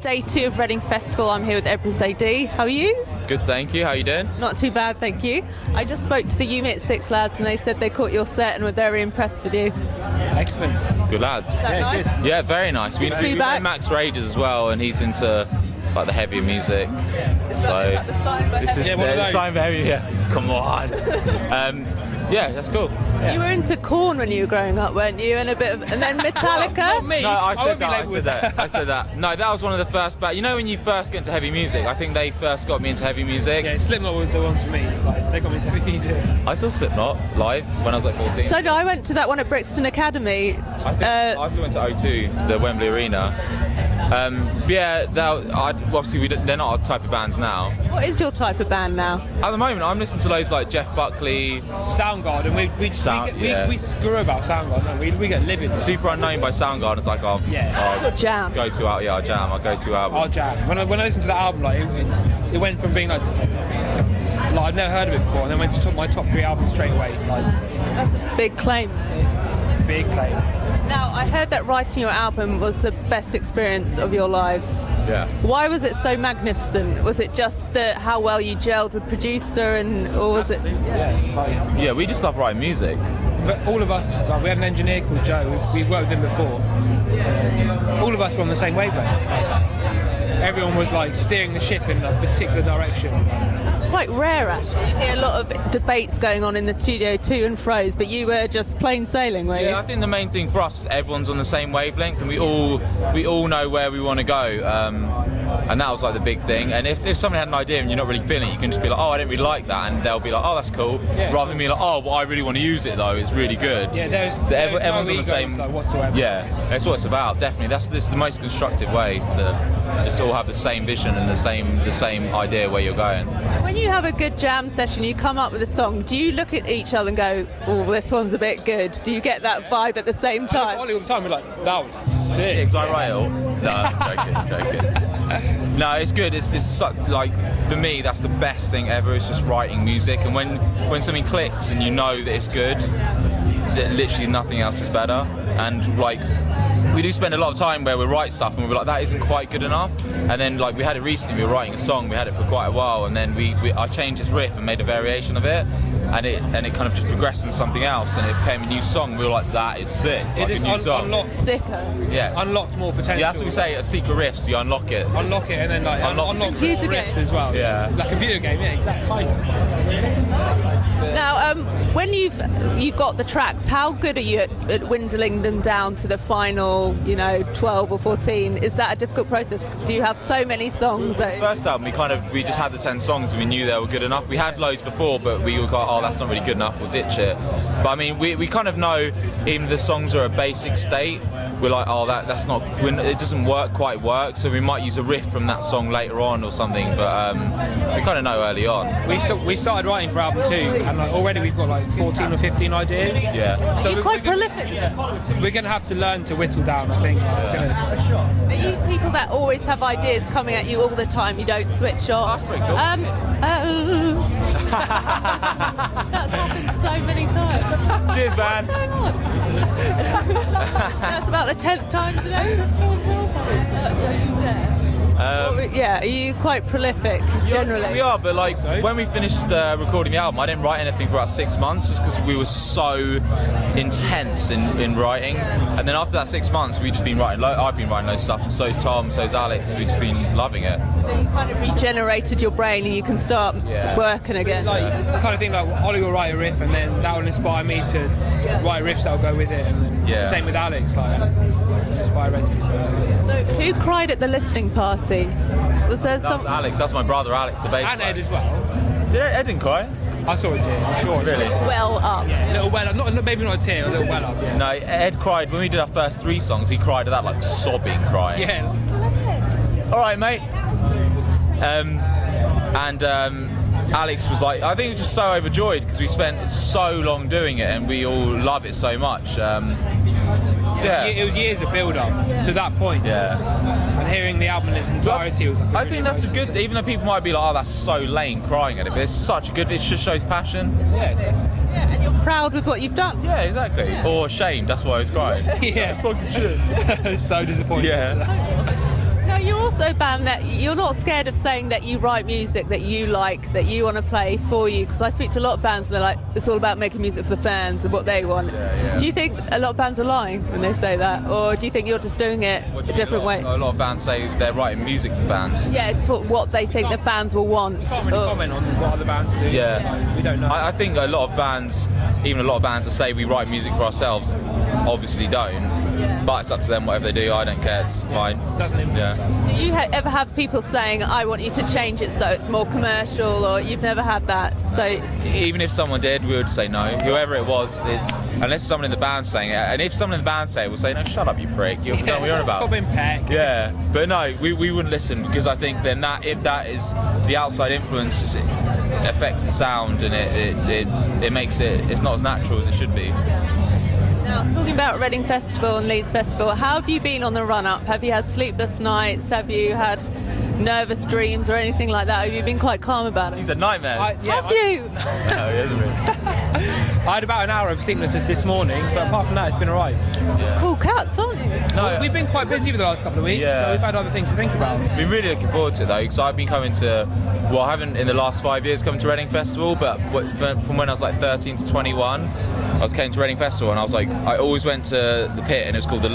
Day 2 of Reading Festival. I'm here with Empress AD. How are you? Good, thank you. How are you doing? Not too bad, thank you. I just spoke to the Unit 6 lads and they said they caught your set and were very impressed with you. Excellent. Good lads. Is that nice? Good. Yeah, very nice. We know Max Rages as well, and he's into like the heavier music. Is that the sign for this is heavy? the sign for heavy. Yeah, come on. Yeah, that's cool. Yeah. You were into Korn when you were growing up, weren't you? And then Metallica. Not me. No, I said that. that. No, that was one of the first. But you know, when you first get into heavy music, I think they first got me into heavy music. Yeah, Slipknot were the ones for me. Like, they got me into heavy music. I saw Slipknot live when I was like 14. So I went to that one at Brixton Academy. I also went to O2, the Wembley Arena. Yeah, obviously they're not our type of bands now. What is your type of band now? At the moment, I'm listening to loads like Jeff Buckley. Soundgarden, we screw about Soundgarden. We get living. Super Unknown by Soundgarden. It's like our jam. Our go-to album. Our jam. When I listened to that album, like it went from being like I'd never heard of it before, and then went to my top 3 albums straight away. Like that's a big claim. Big claim. Now, I heard that writing your album was the best experience of your lives. Yeah. Why was it so magnificent? Was it just how well you gelled with producer, or was it? Yeah, we just love writing music. But all of us, like, we had an engineer called Joe. We worked with him before. All of us were on the same wavelength. Everyone was like steering the ship in a particular direction. It's quite rare, actually. You hear a lot of debates going on in the studio to and fro's, but you were just plain sailing, were you? Yeah, I think the main thing for us is everyone's on the same wavelength, and we all know where we want to go. And that was like the big thing. And if someone had an idea and you're not really feeling it, you can just be like, oh, I didn't really like that, and they'll be like, oh, that's cool. Yeah. Rather than being like, oh, well, I really want to use it though. It's really good. Yeah, everyone's no on the same. like, whatsoever. Yeah, that's what it's about. Definitely, this is the most constructive way to just all have the same vision and the same idea where you're going. When you have a good jam session, you come up with a song. Do you look at each other and go, oh, this one's a bit good? Do you get that vibe at the same time? Ollie all the time, we're like, that was sick. Because I write it all. No, joking. No, it's good. It's like, for me, that's the best thing ever. It's just writing music, and when something clicks and you know that it's good, that literally nothing else is better. And like, we do spend a lot of time where we write stuff and we're like, that isn't quite good enough. And then like we had it recently, we were writing a song, we had it for quite a while, and then I changed this riff and made a variation of it. And it kind of just progressed into something else, and it became a new song. We were like, that is sick. It is unlocked. Sicker. Yeah. Unlocked more potential. Yeah, that's what we say, a secret riff, so you unlock it. Unlock it, and then like unlock more riffs as well. Yeah. Like a computer game, yeah, exactly. Now, when you got the tracks, how good are you at dwindling them down to the final, 12 or 14? Is that a difficult process? Do you have so many songs? The first album, we just had the 10 songs and we knew they were good enough. We had loads before, but we were like, oh, that's not really good enough, we'll ditch it. But I mean, we kind of know, even if the songs are a basic state, we're like, oh, that's not, it doesn't quite work, so we might use a riff from that song later on or something, but we kind of know early on. We started writing for album 2, and like already we've got like 14 or 15 ideas. Yeah. So you're quite prolific. We're going to have to learn to whittle down, I think. Are you people that always have ideas coming at you all the time, you don't switch off? That's pretty cool. That's happened so many times. Cheers, man. What's going on? That's about the 10th time today. Yeah, are you quite prolific generally? We are, but like when we finished recording the album, I didn't write anything for about 6 months just because we were so intense in writing. And then after that 6 months, we've just been writing. I've been writing loads of stuff, and so's Tom, so's Alex. We've just been loving it. So you kind of regenerated your brain, and you can start working again. Like the kind of thing like Ollie will write a riff, and then that will inspire me to write riffs that'll go with it, and then same with Alex, like inspire Red to. So who cried at the listening party? Was there That was Alex. That's my brother Alex, the bass And player. Ed as well. Did Ed didn't cry? I saw it here, I'm sure. Really? Well up. Yeah, a little well up. Maybe not a tear, a little well up. Yeah. No, Ed cried when we did our first 3 songs. He cried at that, like sobbing, crying. Yeah. All right, mate. Alex was like, I think he was just so overjoyed because we spent so long doing it and we all love it so much. It was years of build-up to that point. Yeah. And hearing the album in its entirety was like I think that's a good, even though people might be like, oh, that's so lame crying at it, but it's such a good, it just shows passion. Yeah, definitely. Yeah, and you're proud with what you've done. Yeah, exactly. Or ashamed, that's why I was crying. Yeah. Fucking shit. It's so disappointing. Yeah. Now, you're also a band that you're not scared of saying that you write music that you like, that you want to play for you, because I speak to a lot of bands and they're like, it's all about making music for the fans and what they want. Do you think a lot of bands are lying when they say that, or do you think you're just doing it a different way? A lot of bands say they're writing music for fans. Yeah, for what they think the fans will want. We can't really comment on what other bands do. Yeah. We don't know. I think a lot of bands, even a lot of bands that say we write music for ourselves, obviously don't. But it's up to them, whatever they do. I don't care. It's fine. Doesn't influence us. Do you ever have people saying, I want you to change it so it's more commercial, or you've never had that? So even if someone did, we would say no. Whoever it was, unless someone in the band saying it. And if someone in the band say it, we'll say, no, shut up, you prick. You don't know what you're on about. Stop being peck. Yeah, but no, we wouldn't listen, because I think then if that is the outside influence, just it affects the sound, and it makes it's not as natural as it should be. now, talking about Reading Festival and Leeds Festival, how have you been on the run-up? Have you had sleepless nights? Have you had nervous dreams or anything like that? Have you been quite calm about it? He's a nightmare. Have you? No, he hasn't really. I had about an hour of sleeplessness this morning, but apart from that, it's been alright. Yeah. Cool cats, aren't you? No, We've been quite busy for the last couple of weeks, Yeah. so we've had other things to think about. I've been really looking forward to it though, because I've been coming to, well, I haven't in the last 5 years come to Reading Festival, but from when I was like 13 to 21, I came to Reading Festival, and I was like, I always went to the pit, and it was called the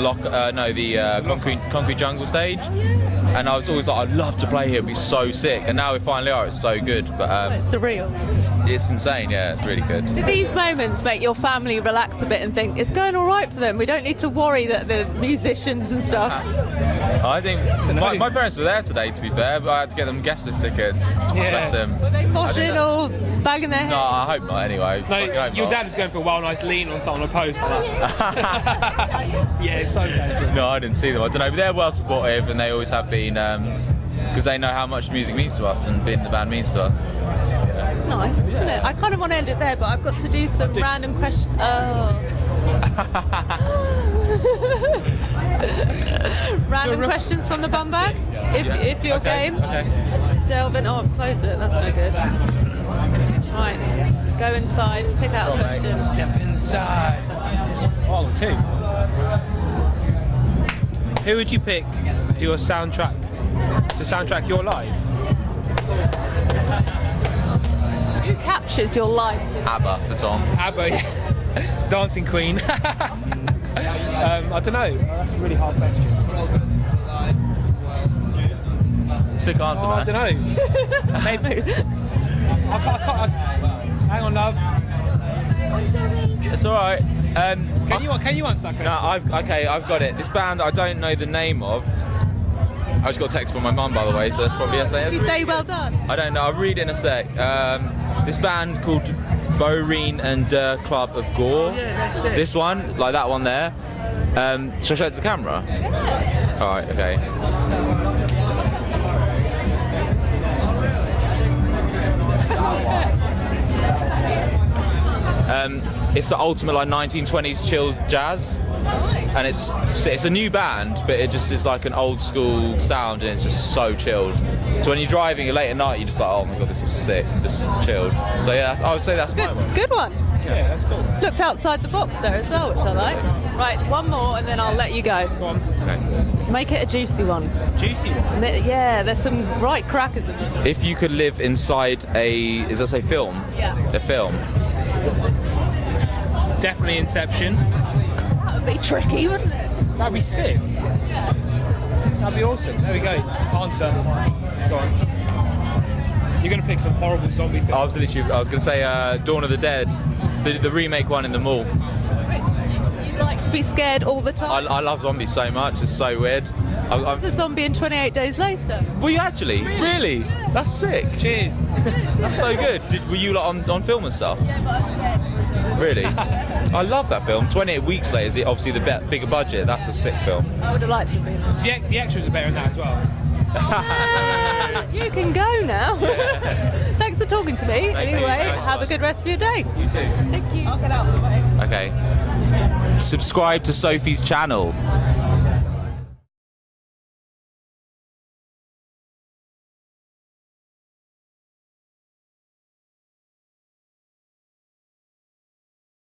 Concrete Jungle stage, and I was always like, I'd love to play here, it'd be so sick, and now we finally are. It's so good, but It's surreal. it's insane. Yeah, it's really good. Do these moments make your family relax a bit and think it's going all right for them? We don't need to worry that the musicians and stuff. I think my parents were there today, to be fair, but I had to get them guest list tickets. Bless them. Were they moshing or banging their head? No, I hope not. Anyway, No, Fucking hope your not. dad was going for a well nice lean on someone on a post like that. Yeah, it's so bad. No, I didn't see them. I don't know, but they're well supportive, and they always have been, because they know how much music means to us and being in the band means to us. That's nice, isn't it? I kind of want to end it there, but I've got to do some random questions. Random questions from the bum bag, if you're game. Okay. Delve in. Oh, I've closed it. That's no good. Right, go inside, pick out a question. Step inside. Oh, two. Who would you pick to your soundtrack? To soundtrack your life? Who captures your life? ABBA for Tom. ABBA, yeah. Dancing Queen. I don't know. That's a really hard question. Sick answer, I man. don't know. Maybe. Hang on, love. It's all right. Can you answer that question? No, I've got it. This band I don't know the name of. I just got a text from my mum, by the way, so that's probably a say. Did you say well done? I don't know. I'll read it in a sec. This band called Boreen and Club of Gore. Oh, yeah, that's it. This one, like that one there. Should I show it to the camera? Yeah. All right. Okay. It's the ultimate like 1920s chill jazz, and it's a new band, but it just is like an old school sound, and it's just so chilled. So when you're driving late at night, you're just like, oh my god, this is sick, just chilled. So yeah, I would say that's my one. Good one. Yeah, that's cool. Looked outside the box there as well, which I like. Right, one more and then I'll let you go. Go on. Okay. Make it a juicy one. Juicy one. Yeah, there's some right crackers in it. If you could live inside a film? Yeah. A film. Definitely Inception. That would be tricky, wouldn't it? That'd be sick. That'd be awesome. There we go. Answer. Go on. You're going to pick some horrible zombie film. I was going to say Dawn of the Dead, the remake one in the mall. You like to be scared all the time? I love zombies so much. It's so weird. It's a zombie in 28 Days Later. Were you actually? Really? That's sick. Cheers. That's so good. Were you like on film and stuff? Yeah, but I'm scared. Really? I love that film. 28 Weeks Later is obviously the bigger budget. That's a sick film. I would have liked to have been on that. The extras are better than that as well. You can go now. Thanks for talking to me. Thank you. Anyway, That was have a fun. good rest of your day. You too. Thank you. I'll get out of the way. Okay. Subscribe to Sophie's channel.